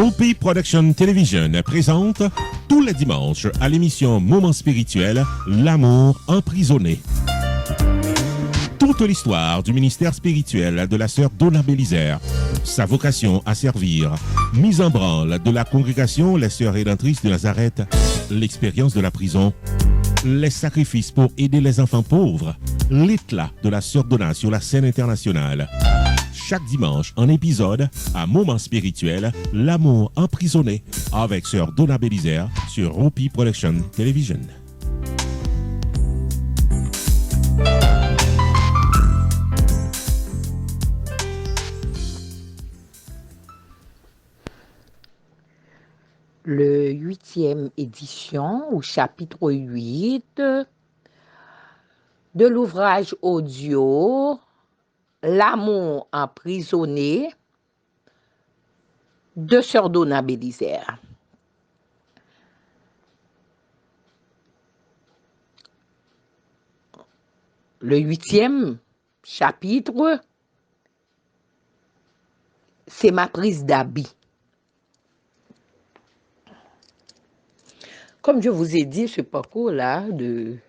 Hopi Production Television présente tous les dimanches à l'émission Moment spirituel, L'amour emprisonné. Toute l'histoire du ministère spirituel de la sœur Donna Bélisaire, sa vocation à servir, mise en branle de la congrégation Les Sœurs Rédemptrices de Nazareth, l'expérience de la prison, les sacrifices pour aider les enfants pauvres, l'éclat de la sœur Donna sur la scène internationale. Chaque dimanche, un épisode à Moment spirituel, L'amour emprisonné, avec sœur Donna Bélisaire sur Hopi Production Television. Le 8e édition, au chapitre 8 de l'ouvrage audio L'amour emprisonné de sœur Donna Bélisaire. Le 8e chapitre, c'est ma prise d'habit. Comme je vous ai dit, ce parcours-là de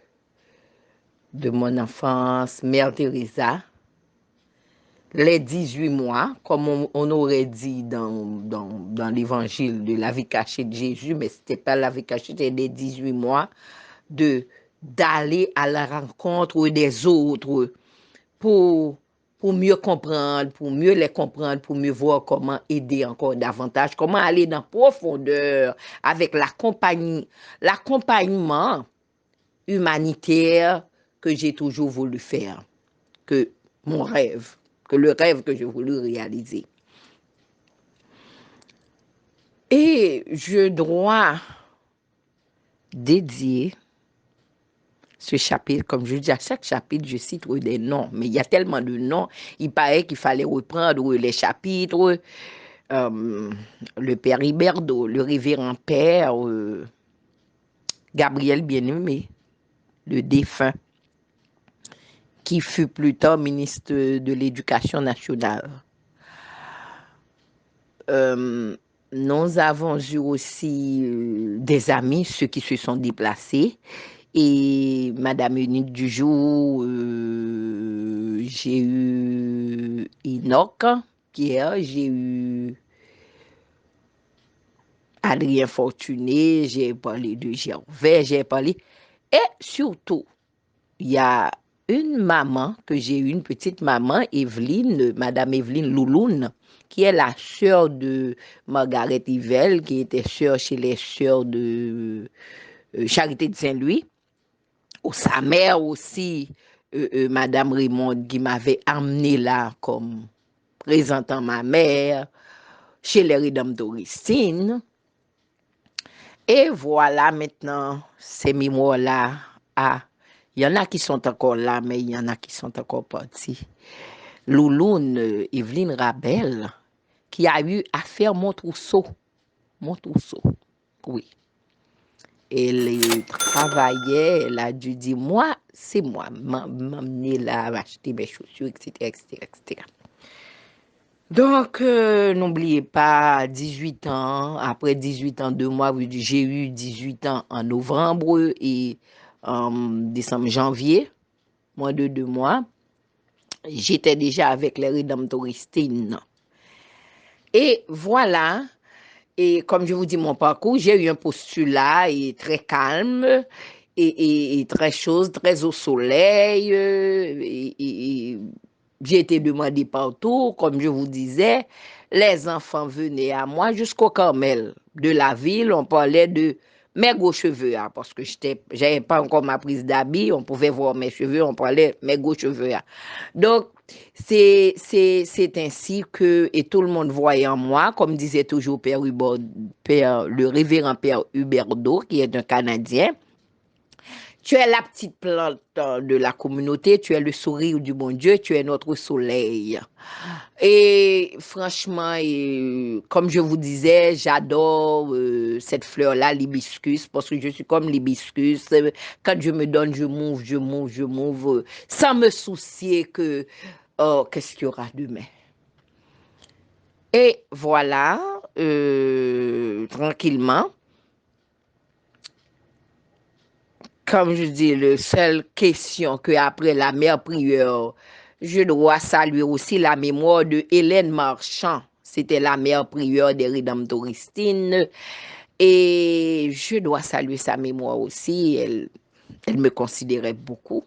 mon enfance, Mère Teresa, les 18 mois, comme on aurait dit dans l'évangile de la vie cachée de Jésus, mais ce n'était pas la vie cachée, c'était les 18 mois d'aller à la rencontre des autres pour mieux comprendre, pour mieux les comprendre, pour mieux voir comment aider encore davantage, comment aller dans profondeur avec l'accompagnement humanitaire que j'ai toujours voulu faire, que le rêve que j'ai voulu réaliser. Et je dois dédier ce chapitre, comme je dis, à chaque chapitre, je cite des noms, mais il y a tellement de noms, il paraît qu'il fallait reprendre les chapitres, le Père Iberdo, le révérend Père Gabriel Bien-Aimé, le défunt, qui fut plus tard ministre de l'Éducation nationale. Nous avons eu aussi des amis, ceux qui se sont déplacés, et Madame Unique du jour, j'ai eu Enoch, Pierre, j'ai eu Adrien Fortuné, j'ai parlé de Gervais, j'ai parlé, et surtout, il y a une maman que j'ai eue, une petite maman, Evelyne, Madame Evelyne Louloune, qui est la sœur de Margaret Yvel, qui était sœur chez les sœurs de Charité de Saint-Louis, ou sa mère aussi, Madame Raymond, qui m'avait amené là comme présentant ma mère, chez les Rédemptoristines. Et voilà maintenant ces mémoires-là. Il y en a qui sont encore là, mais il y en a qui sont encore partis. Louloune, Evelyne Rabel, qui a eu à faire Montrousseau, oui. Elle travaillait, elle a dû dire, moi, c'est moi, m'amener là, acheter mes chaussures, etc., etc., etc. Donc, n'oubliez pas, 18 ans, après 18 ans, 2 mois, j'ai eu 18 ans en novembre et en décembre, janvier, moins de 2 mois, j'étais déjà avec les Rédemptoristines. Et voilà, et comme je vous dis mon parcours, j'ai eu un postulat et très calme et très chose, très au soleil. Et j'ai été demandée partout, comme je vous disais. Les enfants venaient à moi jusqu'au Carmel de la ville. On parlait de mes gros cheveux, hein, parce que j'avais pas encore ma prise d'habit. On pouvait voir mes cheveux, on parlait mes gros cheveux. Hein. Donc, c'est ainsi que, et tout le monde voyait en moi, comme disait toujours le révérend Père Huberdo, qui est un Canadien, tu es la petite plante de la communauté, tu es le sourire du bon Dieu, tu es notre soleil. Et franchement, comme je vous disais, j'adore cette fleur-là, l'hibiscus, parce que je suis comme l'hibiscus. Quand je me donne, je m'ouvre, sans me soucier qu'est-ce qu'il y aura demain. Et voilà, tranquillement. Comme je dis, la seule question que après la mère prière, je dois saluer aussi la mémoire de Hélène Marchand. C'était la mère prière des Rédemptoristines. Et je dois saluer sa mémoire aussi. Elle me considérait beaucoup.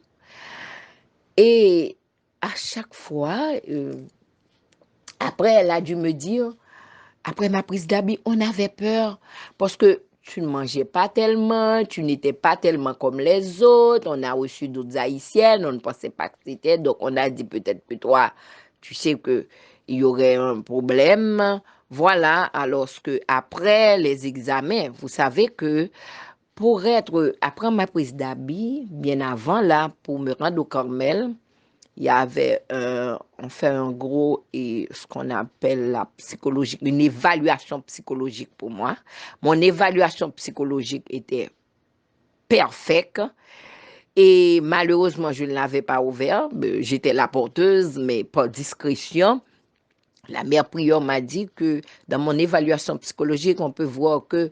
Et à chaque fois, après, elle a dû me dire, après ma prise d'habit, on avait peur parce que tu ne mangeais pas tellement, tu n'étais pas tellement comme les autres. On a reçu d'autres haïtiennes, on ne pensait pas que c'était. Donc, on a dit peut-être que toi, tu sais qu'il y aurait un problème. Voilà, alors que après les examens, vous savez que pour être, après ma prise d'habit, bien avant là, pour me rendre au Carmel, il y avait, on fait un gros, et ce qu'on appelle la psychologique, une évaluation psychologique pour moi. Mon évaluation psychologique était parfaite et malheureusement, je ne l'avais pas ouvert. J'étais la porteuse, mais par discrétion. La mère prieur m'a dit que dans mon évaluation psychologique, on peut voir que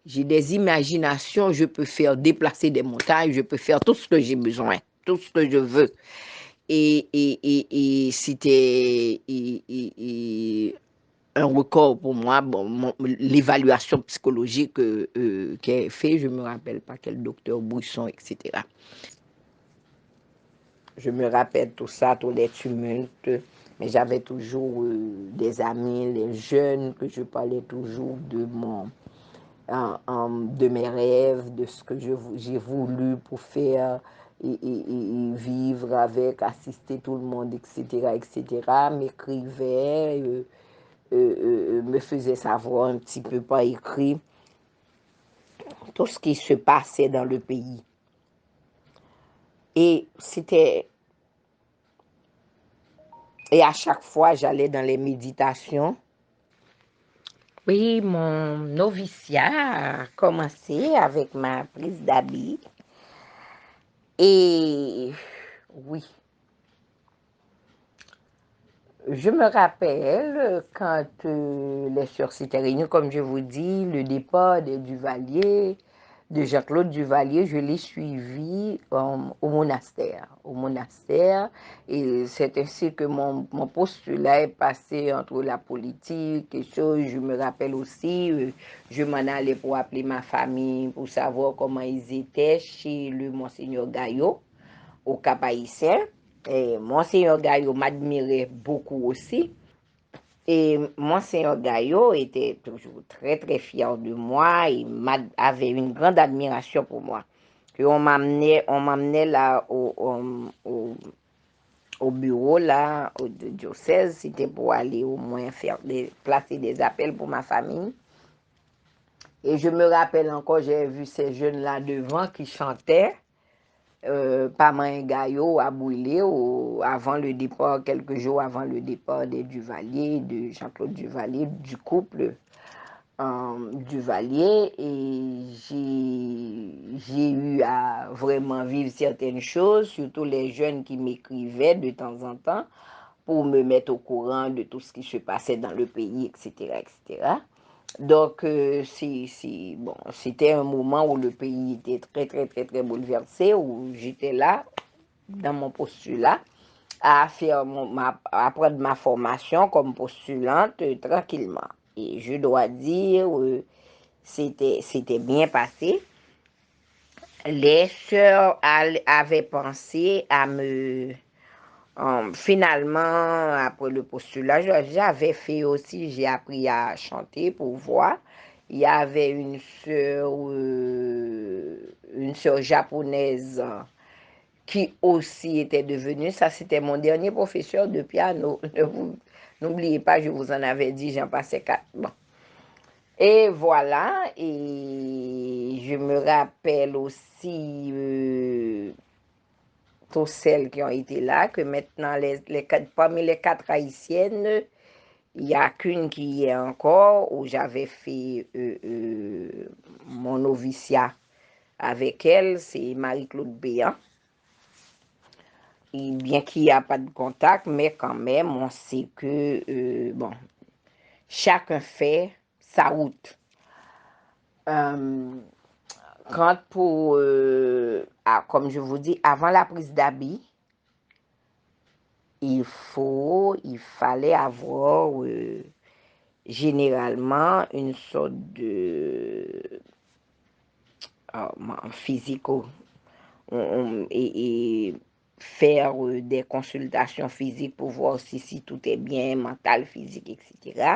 j'ai des imaginations, je peux faire déplacer des montagnes, je peux faire tout ce que j'ai besoin, tout ce que je veux. Et c'était un record pour moi. Bon, l'évaluation psychologique qui est faite, je ne me rappelle pas quel docteur Bouisson, etc. Je me rappelle tout ça, tous les tumultes, mais j'avais toujours des amis, les jeunes, que je parlais toujours de mes rêves, de ce que j'ai voulu pour faire et vivre avec, assister tout le monde, etc., etc., m'écrivait, me faisait savoir un petit peu par écrit tout ce qui se passait dans le pays. Et à chaque fois, j'allais dans les méditations. Oui, mon noviciat a commencé avec ma prise d'habit. Et oui, je me rappelle quand les sœurs s'étaient réunies, comme je vous dis, le départ de Duvalier, de Jean-Claude Duvalier, je l'ai suivi au monastère. Et c'est ainsi que mon postulat est passé entre la politique et choses. Je me rappelle aussi, je m'en allais pour appeler ma famille, pour savoir comment ils étaient chez le Monseigneur Gaillot, au Cap-Haïtien. Et Monseigneur Gaillot m'admirait beaucoup aussi. Et Monseigneur Gaillot était toujours très très fier de moi. Il avait une grande admiration pour moi. Puis on m'amenait là au bureau là, au diocèse. C'était pour aller au moins placer des appels pour ma famille. Et je me rappelle encore, j'ai vu ces jeunes-là devant qui chantaient. Paman Gaillot a brûlé avant le départ, quelques jours avant le départ des Duvalier, de Jean-Claude Duvalier, du couple Duvalier. Et j'ai eu à vraiment vivre certaines choses, surtout les jeunes qui m'écrivaient de temps en temps pour me mettre au courant de tout ce qui se passait dans le pays, etc., etc. Donc, bon, c'était un moment où le pays était très, très, très, très bouleversé, où j'étais là, dans mon postulat, à prendre ma formation comme postulante tranquillement. Et je dois dire, c'était bien passé. Les sœurs avaient pensé à me... finalement, après le postulat, j'avais fait aussi, j'ai appris à chanter pour voix. Il y avait une sœur japonaise qui aussi était devenue, ça c'était mon dernier professeur de piano. N'oubliez pas, je vous en avais dit, j'en passais 4. Bon. Et voilà, et je me rappelle aussi toutes celles qui ont été là, que maintenant, parmi les 4 haïtiennes, il n'y a qu'une qui y est encore, où j'avais fait mon noviciat avec elle, c'est Marie-Claude Béan. Et bien qu'il n'y a pas de contact, mais quand même, on sait que, bon, chacun fait sa route. Quand comme je vous dis, avant la prise d'habit, il fallait avoir généralement une sorte de physico et faire des consultations physiques pour voir si tout est bien, mental, physique, etc.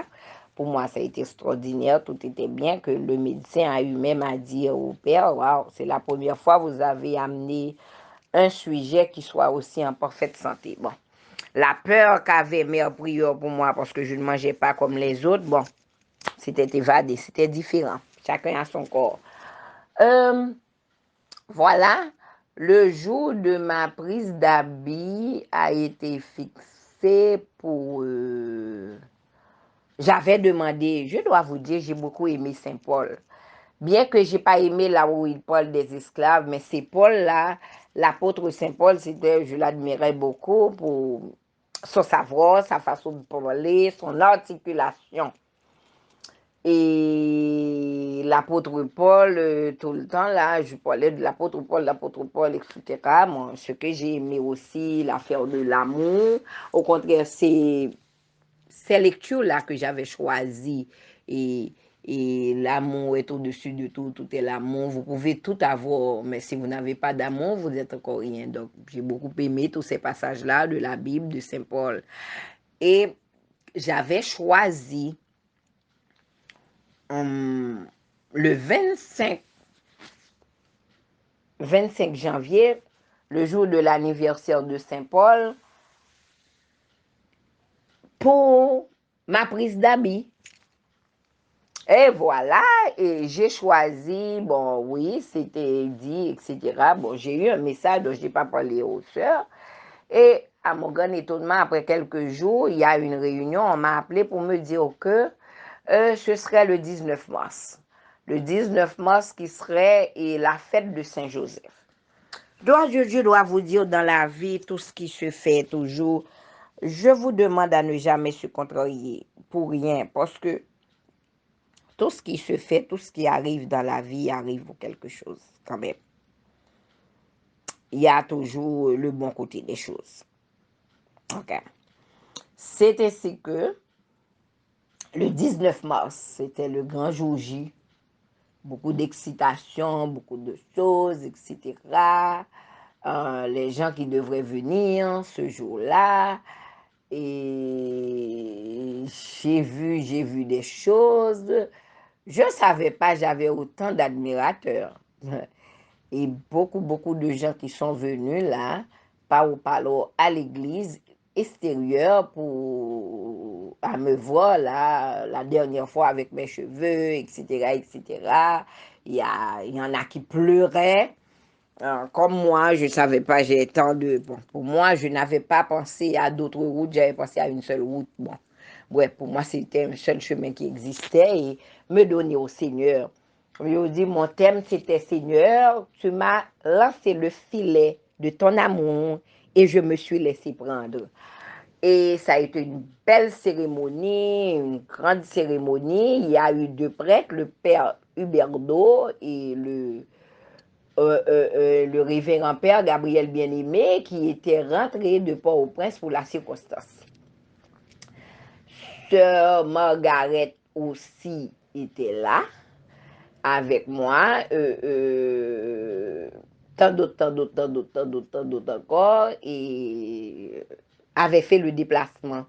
Pour moi, ça a été extraordinaire, tout était bien, que le médecin a eu même à dire au père, wow, c'est la première fois que vous avez amené un sujet qui soit aussi en parfaite santé. Bon, la peur qu'avait Mère Prieur pour moi, parce que je ne mangeais pas comme les autres, bon, c'était évadé, c'était différent. Chacun a son corps. Voilà, le jour de ma prise d'habit a été fixé pour... J'avais demandé, je dois vous dire, j'ai beaucoup aimé Saint Paul. Bien que je n'ai pas aimé là où il parle des esclaves, mais c'est Paul-là, l'apôtre Saint Paul, je l'admirais beaucoup pour son savoir, sa façon de parler, son articulation. Et l'apôtre Paul, tout le temps, là, je parlais de l'apôtre Paul, etc. Moi, ce que j'ai aimé aussi, l'affaire de l'amour. Au contraire, c'est ces lectures-là que j'avais choisies. Et l'amour est au-dessus de tout, tout est l'amour. Vous pouvez tout avoir, mais si vous n'avez pas d'amour, vous n'êtes encore rien. Donc, j'ai beaucoup aimé tous ces passages-là de la Bible de Saint Paul. Et j'avais choisi le 25 janvier, le jour de l'anniversaire de Saint Paul, pour ma prise d'habit. Et voilà, et j'ai choisi, bon oui, c'était dit, etc. Bon, j'ai eu un message dont je n'ai pas parlé aux sœurs. Et à mon grand étonnement, après quelques jours, il y a une réunion, on m'a appelé pour me dire que ce serait le 19 mars. Le 19 mars qui serait la fête de Saint-Joseph. Je dois vous dire, dans la vie, tout ce qui se fait toujours, je vous demande à ne jamais se contrarier pour rien, parce que tout ce qui se fait, tout ce qui arrive dans la vie arrive pour quelque chose, quand même. Il y a toujours le bon côté des choses. OK. C'est ainsi que le 19 mars, c'était le grand jour J. Beaucoup d'excitation, beaucoup de choses, etc. Les gens qui devraient venir ce jour-là. Et j'ai vu des choses. Je ne savais pas, j'avais autant d'admirateurs. Et beaucoup de gens qui sont venus là, par à l'église extérieure à me voir là, la dernière fois avec mes cheveux, etc., etc. Il y en a qui pleuraient. Comme moi, je ne savais pas, j'ai tant de... Bon, pour moi, je n'avais pas pensé à d'autres routes, j'avais pensé à une seule route. Bon, ouais, pour moi, c'était un seul chemin qui existait et me donner au Seigneur. Je dis, mon thème, c'était Seigneur, tu m'as lancé le filet de ton amour et je me suis laissé prendre. Et ça a été une belle cérémonie, une grande cérémonie. Il y a eu deux prêtres, le père Huberdo et le révérend père Gabriel Bien-Aimé, qui était rentré de Port-au-Prince pour la circonstance. Sœur Margaret aussi était là avec moi. Tant d'autres encore, et avait fait le déplacement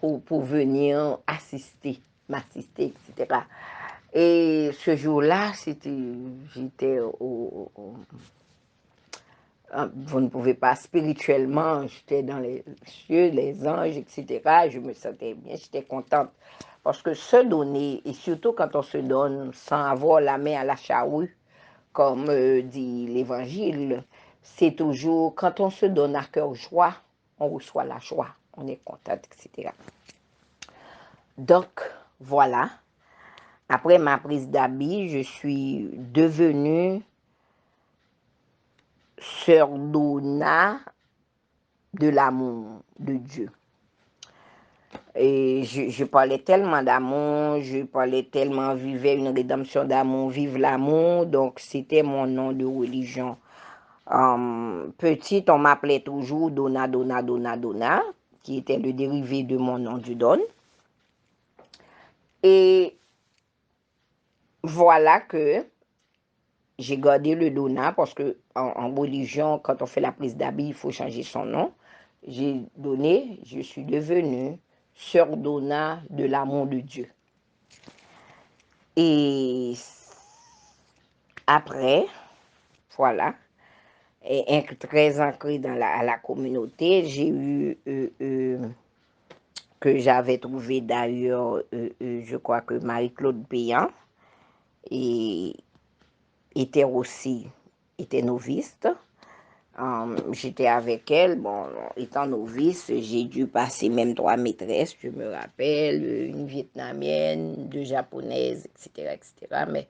pour venir m'assister, etc. Et ce jour-là, j'étais vous ne pouvez pas spirituellement, j'étais dans les cieux, les anges, etc. Je me sentais bien, j'étais contente. Parce que se donner, et surtout quand on se donne sans avoir la main à la charrue, comme dit l'Évangile, c'est toujours, quand on se donne à cœur joie, on reçoit la joie, on est contente, etc. Donc, voilà. Après ma prise d'habit, je suis devenue sœur Donna de l'amour de Dieu. Et je parlais tellement d'amour, je parlais tellement, vivais une rédemption d'amour, vive l'amour. Donc, c'était mon nom de religion. Petite, on m'appelait toujours Donna, Donna, Donna, Donna, qui était le dérivé de mon nom du Don. Et voilà que j'ai gardé le Donna parce que en religion, quand on fait la prise d'habit, il faut changer son nom. Je suis devenue Sœur Donna de l'amour de Dieu. Et après, voilà, et très ancré dans la communauté, j'ai eu que j'avais trouvé d'ailleurs, je crois que Marie-Claude Péan et était noviste. J'étais avec elle, bon, étant novice, j'ai dû passer même 3 maîtresses, je me rappelle, une vietnamienne, 2 japonaises, etc., etc. Mais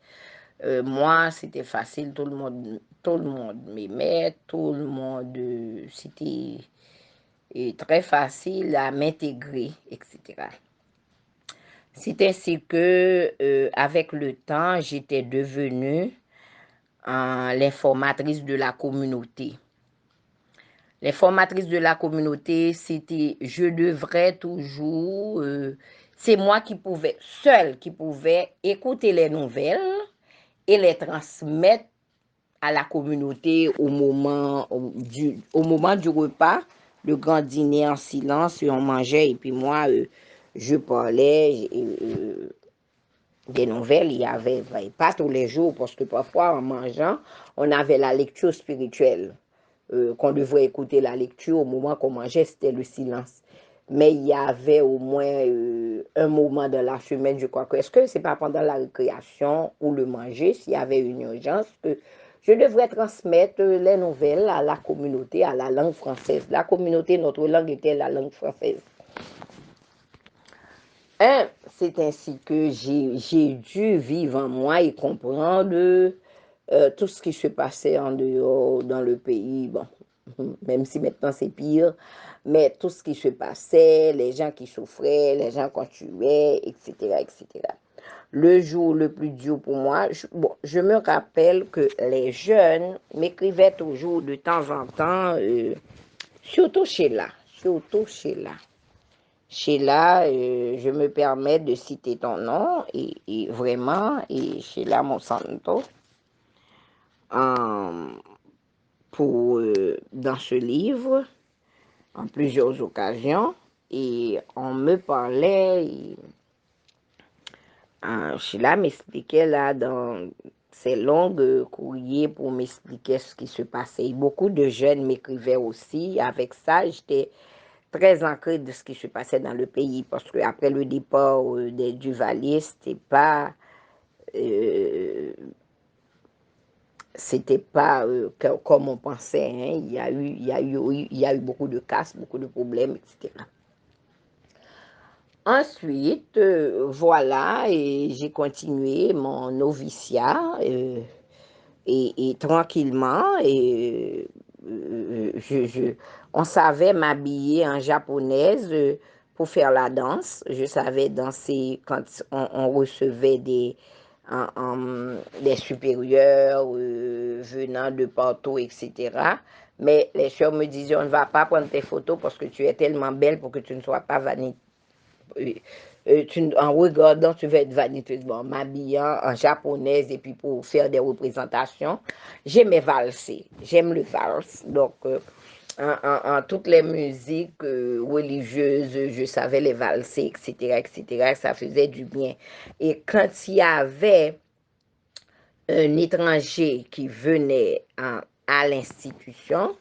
moi, c'était facile, tout le monde m'aimait, tout le monde, c'était très facile à m'intégrer, etc. C'est ainsi que, avec le temps, j'étais devenue l'informatrice de la communauté. L'informatrice de la communauté, c'était, je devrais toujours, c'est moi seule qui pouvais écouter les nouvelles et les transmettre à la communauté au moment du repas, le grand dîner en silence, on mangeait et puis moi, je parlais des nouvelles, il y avait pas tous les jours parce que parfois en mangeant, on avait la lecture spirituelle. Qu'on devrait écouter la lecture au moment qu'on mangeait, c'était le silence. Mais il y avait au moins un moment dans la semaine, je crois que, est-ce que c'est pas pendant la récréation ou le manger, s'il y avait une urgence, que je devrais transmettre les nouvelles à la communauté, à la langue française. La communauté, notre langue était la langue française. C'est ainsi que j'ai dû vivre en moi et comprendre tout ce qui se passait en dehors dans le pays. Bon, même si maintenant c'est pire, mais tout ce qui se passait, les gens qui souffraient, les gens qu'on tuait, etc., etc. Le jour le plus dur pour moi, je me rappelle que les jeunes m'écrivaient toujours de temps en temps, surtout Sheila, surtout Sheila. Sheila, je me permets de citer ton nom et vraiment, et Sheila Monsanto, dans ce livre, en plusieurs occasions, et on me parlait, Sheila m'expliquait là dans ces longues courriers pour m'expliquer ce qui se passait. Et beaucoup de jeunes m'écrivaient aussi. Avec ça, j'étais très ancrée de ce qui se passait dans le pays parce qu'après le départ des Duvalier, c'était pas comme on pensait. Hein. Il y a eu beaucoup de casses, beaucoup de problèmes, etc. Ensuite, voilà, et j'ai continué mon noviciat et tranquillement, et on savait m'habiller en japonaise pour faire la danse. Je savais danser quand on recevait des supérieurs venant de partout, etc. Mais les soeurs me disaient, on ne va pas prendre tes photos parce que tu es tellement belle pour que tu ne sois pas vaniteuse. En regardant, tu vas être vaniteuse. Bon, m'habillant en japonaise et puis pour faire des représentations, j'aimais valser. J'aime le valse. Donc, en toutes les musiques religieuses, je savais les valser, etc., etc. Ça faisait du bien. Et quand il y avait un étranger qui venait à l'institution,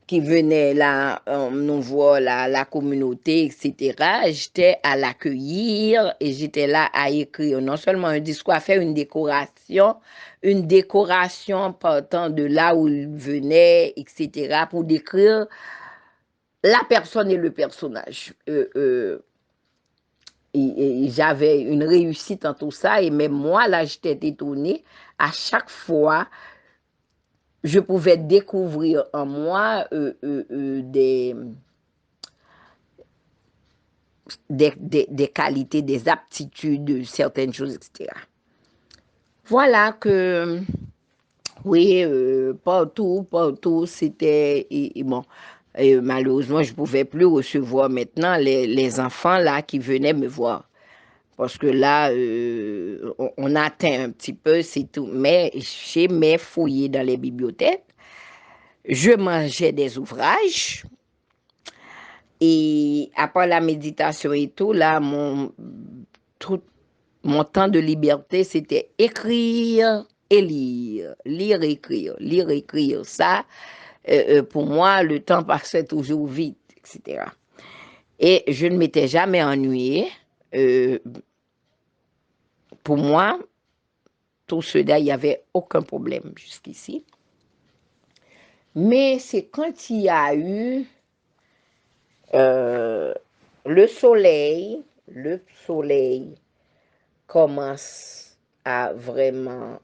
qui venaient là, nous voir la communauté, etc., j'étais à l'accueillir et j'étais là à écrire non seulement un discours, à faire une décoration partant de là où il venait, etc., pour décrire la personne et le personnage. Et j'avais une réussite en tout ça, et même moi, là, j'étais étonnée. À chaque fois, je pouvais découvrir en moi des qualités, des aptitudes, certaines choses, etc. Voilà que, oui, partout, c'était, bon, malheureusement, je ne pouvais plus recevoir maintenant les enfants là qui venaient me voir. Parce que là, on atteint un petit peu, c'est tout. Mais j'aimais fouiller dans les bibliothèques. Je mangeais des ouvrages. Et après la méditation et tout, là, tout, mon temps de liberté, c'était écrire et lire. Lire, écrire. Lire, écrire. Ça, pour moi, le temps passait toujours vite, etc. Et je ne m'étais jamais ennuyée. Pour moi, tout cela, il n'y avait aucun problème jusqu'ici. Mais c'est quand il y a eu le soleil commence à vraiment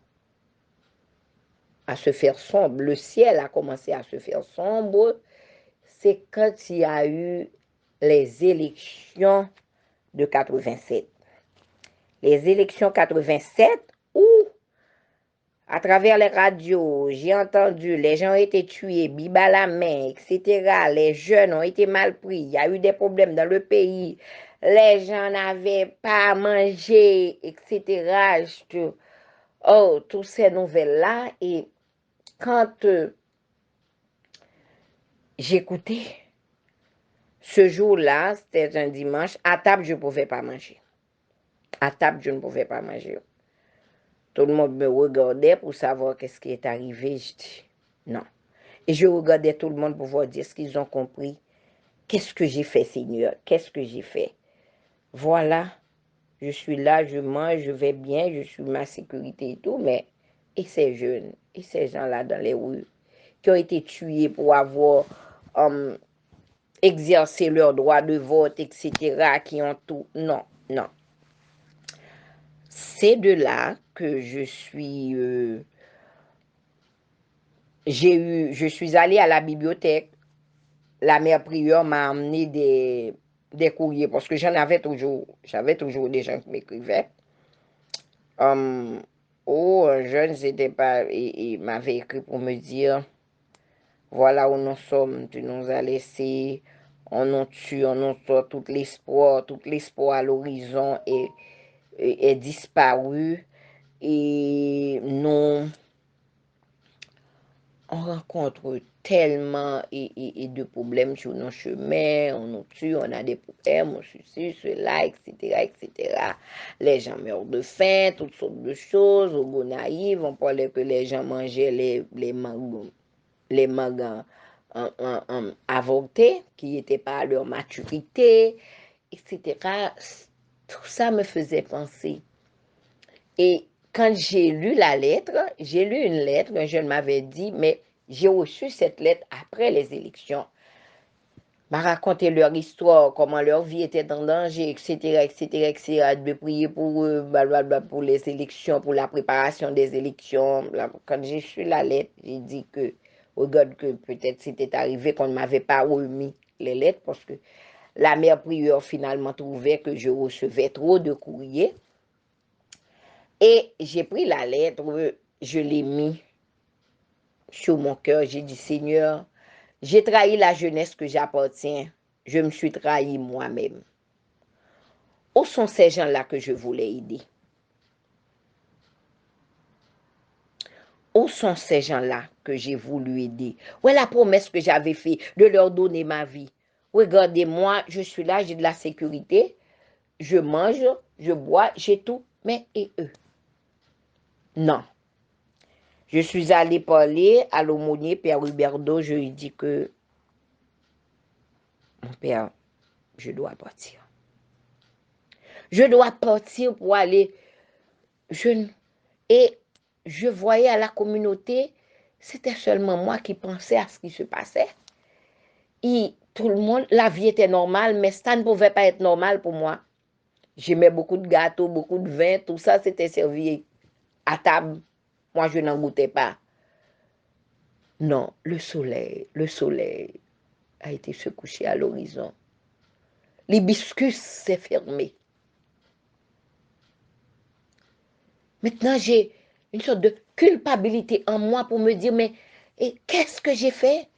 à se faire sombre, le ciel a commencé à se faire sombre, c'est quand il y a eu les élections de 87. Les élections 87 où à travers les radios, j'ai entendu, les gens ont été tués, biba à la main, etc. Les jeunes ont été mal pris. Il y a eu des problèmes dans le pays. Les gens n'avaient pas à manger, etc. Oh, toutes ces nouvelles-là. Et quand j'écoutais, ce jour-là, c'était un dimanche, à table, je ne pouvais pas manger. À table, je ne pouvais pas manger. Tout le monde me regardait pour savoir qu'est-ce qui est arrivé. Je dis, non. Et je regardais tout le monde pour voir dire ce qu'ils ont compris. Qu'est-ce que j'ai fait, Seigneur? Qu'est-ce que j'ai fait? Voilà, je suis là, je mange, je vais bien, je suis ma sécurité et tout, mais et ces jeunes, et ces gens-là dans les rues, qui ont été tués pour avoir exercé leur droit de vote, etc., qui ont tout. Non, non. C'est de là que je suis allée à la bibliothèque. La mère prieure m'a amené des courriers parce que j'avais toujours des gens qui m'écrivaient. Un jeune il m'avait écrit pour me dire, voilà où nous sommes, tu nous as laissés, on nous tue, on nous sort tout l'espoir à l'horizon est disparu et nous on rencontre tellement de problèmes sur nos chemins, on nous tue, on a des problèmes, on suicide, cela, etc., etc. Les gens meurent de faim, toutes sortes de choses, au goût naïf, on parlait que les gens mangeaient les mangues avortés, qui n'étaient pas à leur maturité, etc. Tout ça me faisait penser. Et quand j'ai lu une lettre, un jeune m'avait dit, mais j'ai reçu cette lettre après les élections. M'a raconté leur histoire, comment leur vie était en danger, etc., etc., etc., de prier pour eux, blablabla, pour les élections, pour la préparation des élections. Quand j'ai reçu la lettre, j'ai dit que, regarde que peut-être c'était arrivé qu'on ne m'avait pas remis les lettres, parce que la mère prieure finalement trouvait que je recevais trop de courriers. Et j'ai pris la lettre, je l'ai mis sur mon cœur. J'ai dit, Seigneur, j'ai trahi la jeunesse que j'appartiens. Je me suis trahi moi-même. Où sont ces gens-là que je voulais aider? Où sont ces gens-là que j'ai voulu aider? Où est la promesse que j'avais faite de leur donner ma vie? Regardez-moi, je suis là, j'ai de la sécurité. Je mange, je bois, j'ai tout. Mais et eux? Non. Je suis allée parler à l'aumônier, Père Huberdo, je lui dis que, mon père, je dois partir. Je dois partir pour aller. Et je voyais à la communauté, c'était seulement moi qui pensais à ce qui se passait. Et tout le monde, la vie était normale, mais ça ne pouvait pas être normal pour moi. J'aimais beaucoup de gâteaux, beaucoup de vin, tout ça, c'était servi à table. Moi, je n'en goûtais pas. Non, le soleil a été se coucher à l'horizon. L'hibiscus s'est fermé. Maintenant, j'ai une sorte de culpabilité en moi pour me dire, mais qu'est-ce que j'ai fait?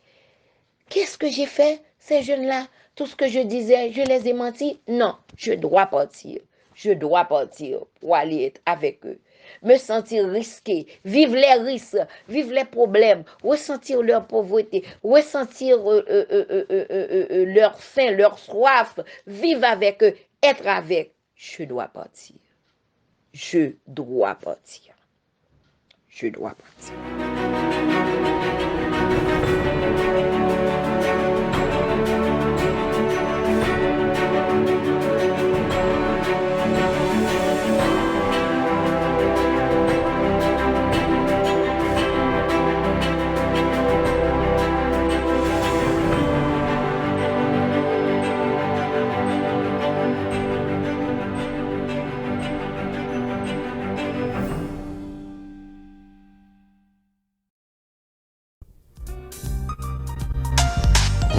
Qu'est-ce que j'ai fait? Ces jeunes-là, tout ce que je disais, je les ai menti? Non, je dois partir. Je dois partir pour aller être avec eux. Me sentir risqué, vivre les risques, vivre les problèmes, ressentir leur pauvreté, ressentir leur faim, leur soif, vivre avec eux, être avec. Je dois partir. Je dois partir. Je dois partir.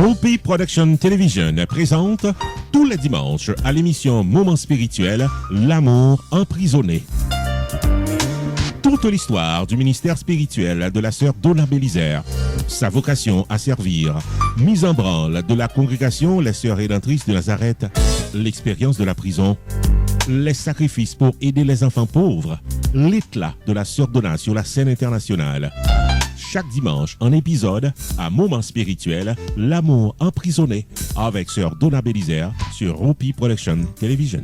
Hopi Production Television présente tous les dimanches à l'émission Moment spirituel, L'amour emprisonné. Toute l'histoire du ministère spirituel de la sœur Donna Bélisaire, sa vocation à servir, mise en branle de la congrégation Les Sœurs Rédemptrices de Nazareth, l'expérience de la prison, les sacrifices pour aider les enfants pauvres, l'éclat de la sœur Donna sur la scène internationale. Chaque dimanche, un épisode à Moment spirituel, L'amour emprisonné, avec sœur Donna Bélisaire sur Hopi Production Television.